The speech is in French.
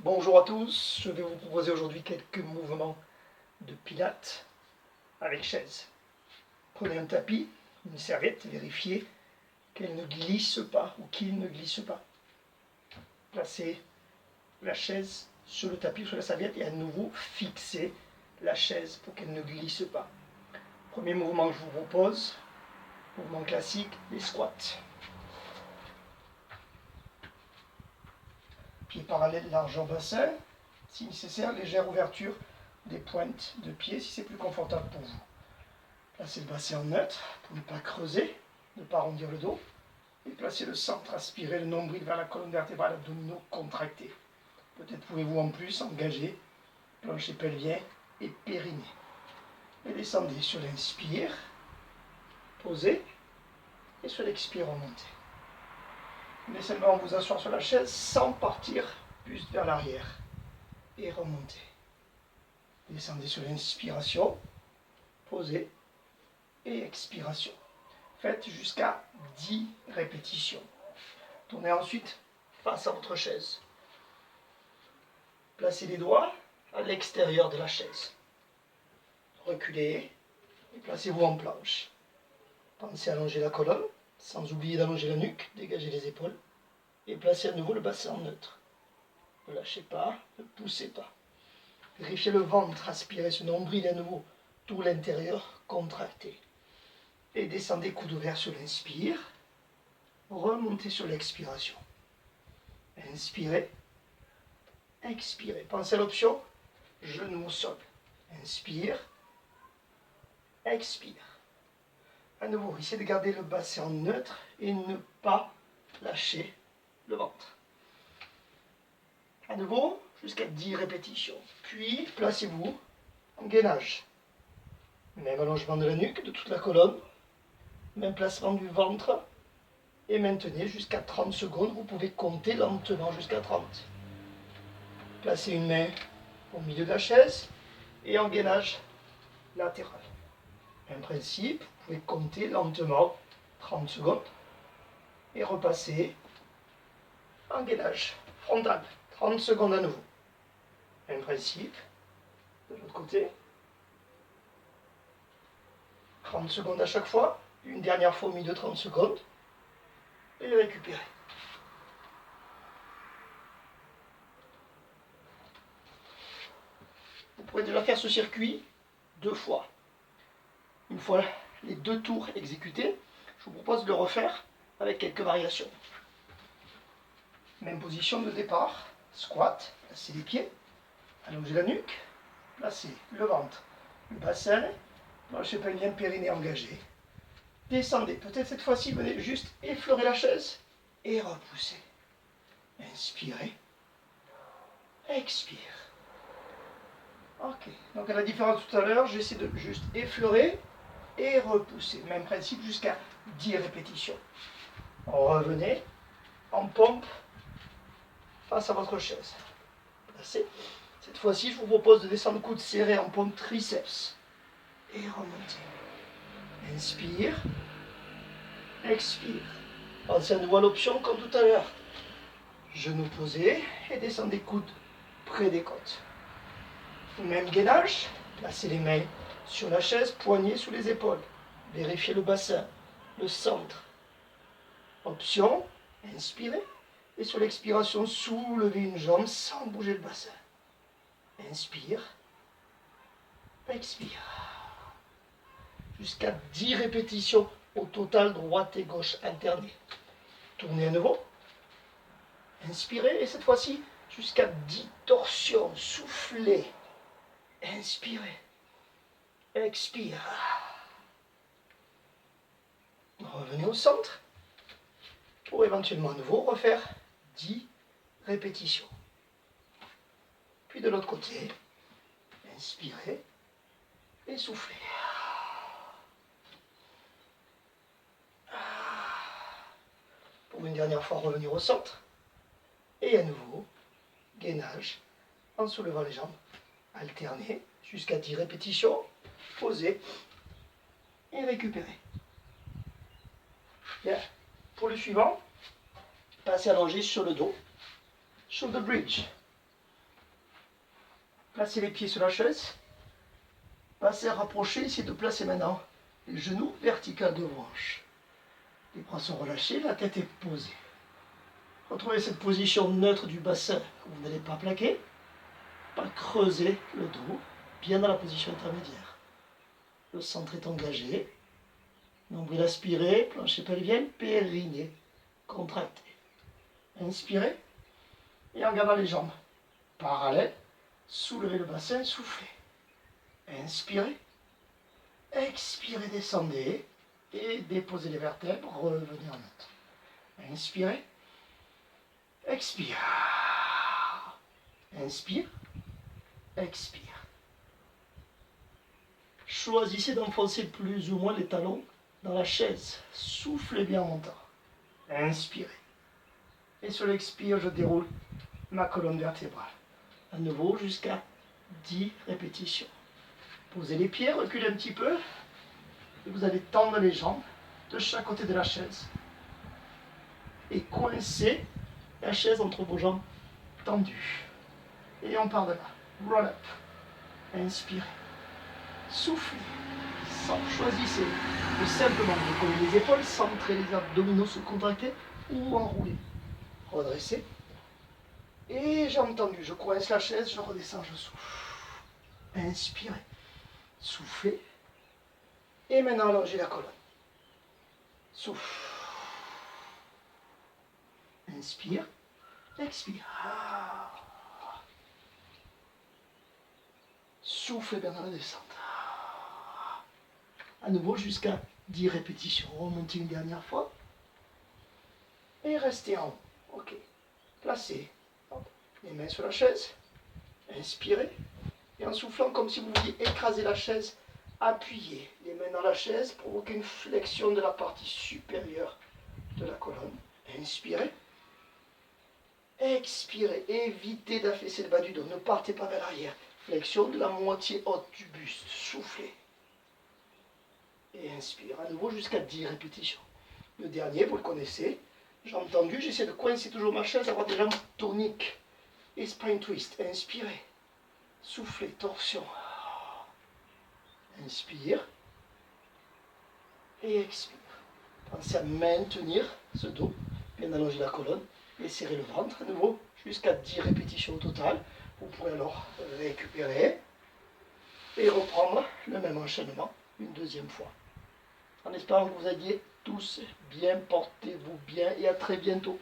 Bonjour à tous, je vais vous proposer aujourd'hui quelques mouvements de pilates avec chaise. Prenez un tapis, une serviette, vérifiez qu'elle ne glisse pas ou qu'il ne glisse pas. Placez la chaise sur le tapis ou sur la serviette et à nouveau fixez la chaise pour qu'elle ne glisse pas. Premier mouvement que je vous propose, mouvement classique, les squats. Pieds parallèles large au bassin, si nécessaire, légère ouverture des pointes de pied si c'est plus confortable pour vous. Placez le bassin en neutre pour ne pas creuser, ne pas arrondir le dos. Et placez le centre, aspirez le nombril vers la colonne vertébrale, abdominaux contractés. Peut-être pouvez-vous en plus engager plancher pelvien et périnée. Et descendez sur l'inspire, posez, et sur l'expire, remontez. Laissez seulement vous asseoir sur la chaise sans partir, buste vers l'arrière. Et remontez. Descendez sur l'inspiration, posez, et expiration. Faites jusqu'à 10 répétitions. Tournez ensuite face à votre chaise. Placez les doigts à l'extérieur de la chaise. Reculez et placez-vous en planche. Pensez à allonger la colonne, sans oublier d'allonger la nuque, dégager les épaules. Et placez à nouveau le bassin en neutre. Ne lâchez pas, ne poussez pas. Vérifiez le ventre, aspirez ce nombril à nouveau, tout l'intérieur contracté. Et descendez coude ouvert sur l'inspire. Remontez sur l'expiration. Inspirez. Expirez. Pensez à l'option genou au sol. Inspire. Expire. À nouveau, essayez de garder le bassin en neutre et ne pas lâcher le ventre. À nouveau, jusqu'à 10 répétitions. Puis, placez-vous en gainage. Même allongement de la nuque, de toute la colonne. Même placement du ventre. Et maintenez jusqu'à 30 secondes. Vous pouvez compter lentement jusqu'à 30. Placez une main au milieu de la chaise et en gainage latéral. Même principe, vous pouvez compter lentement 30 secondes et repasser en gainage frontal. 30 secondes à nouveau. Même principe, de l'autre côté. 30 secondes à chaque fois. Une dernière fois au milieu de 30 secondes. Et récupérez. Vous pourrez déjà faire ce circuit 2 fois. Une fois les 2 tours exécutés, je vous propose de le refaire avec quelques variations. Même position de départ, squat, placez les pieds, allongez la nuque, placez le ventre, le bassin, plancher pelvien, périnée engagé. Descendez, peut-être cette fois-ci, venez juste effleurer la chaise et repoussez. Inspirez, expire. Ok, donc à la différence de tout à l'heure, j'essaie de juste effleurer et repousser. Même principe jusqu'à 10 répétitions. Revenez en pompe face à votre chaise. Placez. Cette fois-ci, je vous propose de descendre coude serré en pompe triceps. Et remontez. Inspire. Expire. Pensez à nouveau à l'option comme tout à l'heure. Genoux posés et descendez coude près des côtes. Même gainage. Placez les mains sur la chaise, poignets sous les épaules. Vérifiez le bassin, le centre. Option, inspirez. Et sur l'expiration, soulevez une jambe sans bouger le bassin. Inspire. Expire. Jusqu'à 10 répétitions au total, droite et gauche alternées. Tournez à nouveau. Inspirez et cette fois-ci, jusqu'à 10 torsions. Soufflez. Inspirez. Expire. Revenez au centre pour éventuellement à nouveau refaire 10 répétitions. Puis de l'autre côté, inspirez et soufflez. Pour une dernière fois, revenir au centre. Et à nouveau, gainage en soulevant les jambes. Alternez jusqu'à 10 répétitions. Posez et récupérez. Bien. Pour le suivant, passez allongé sur le dos. Shoulder bridge. Placez les pieds sur la chaise. Bassin rapproché, essayez de placer maintenant les genoux verticaux de vos hanches. Les bras sont relâchés, la tête est posée. Retrouvez cette position neutre du bassin. Vous n'allez pas plaquer, pas creuser le dos, bien dans la position intermédiaire. Le centre est engagé. Nombril aspiré, plancher pelvien, périnée contracté. Inspirez et en gardant les jambes parallèles, soulevez le bassin, soufflez. Inspirez, expirez, descendez et déposez les vertèbres, revenez en neutre. Inspirez, expire, inspire, expire. Choisissez d'enfoncer plus ou moins les talons dans la chaise. Soufflez bien en montant. Inspirez. Et sur l'expire, je déroule ma colonne vertébrale. À nouveau jusqu'à 10 répétitions. Posez les pieds, reculez un petit peu. Et vous allez tendre les jambes de chaque côté de la chaise. Et coincez la chaise entre vos jambes tendues. Et on part de là. Roll up. Inspirez. Soufflez. Choisissez de simplement décoller les épaules, centrer les abdominaux, se contracter ou enrouler. Redressez. Et jambes tendues. Je coince la chaise, je redescends, je souffle. Inspirez. Soufflez. Et maintenant, allongez la colonne. Souffle. Inspire. Expire. Soufflez bien dans la descente. À nouveau jusqu'à 10 répétitions. Remontez une dernière fois. Et restez en haut. Ok. Placez les mains sur la chaise. Inspirez. Et en soufflant comme si vous vouliez écraser la chaise, appuyez les mains dans la chaise, provoquez une flexion de la partie supérieure de la colonne. Inspirez. Expirez. Évitez d'affaisser le bas du dos. Ne partez pas vers l'arrière. Flexion de la moitié haute du buste. Soufflez. Et inspire. À nouveau jusqu'à 10 répétitions. Le dernier, vous le connaissez. Jambes tendues. J'essaie de coincer toujours ma chaise, avoir des jambes toniques. Et spine twist. Inspirez. Soufflez. Torsion. Inspire. Et expire. Pensez à maintenir ce dos. Bien allonger la colonne. Et serrer le ventre. À nouveau jusqu'à 10 répétitions au total. Vous pourrez alors récupérer. Et reprendre le même enchaînement une deuxième fois. En espérant que vous ayez tous bien, portez-vous bien et à très bientôt.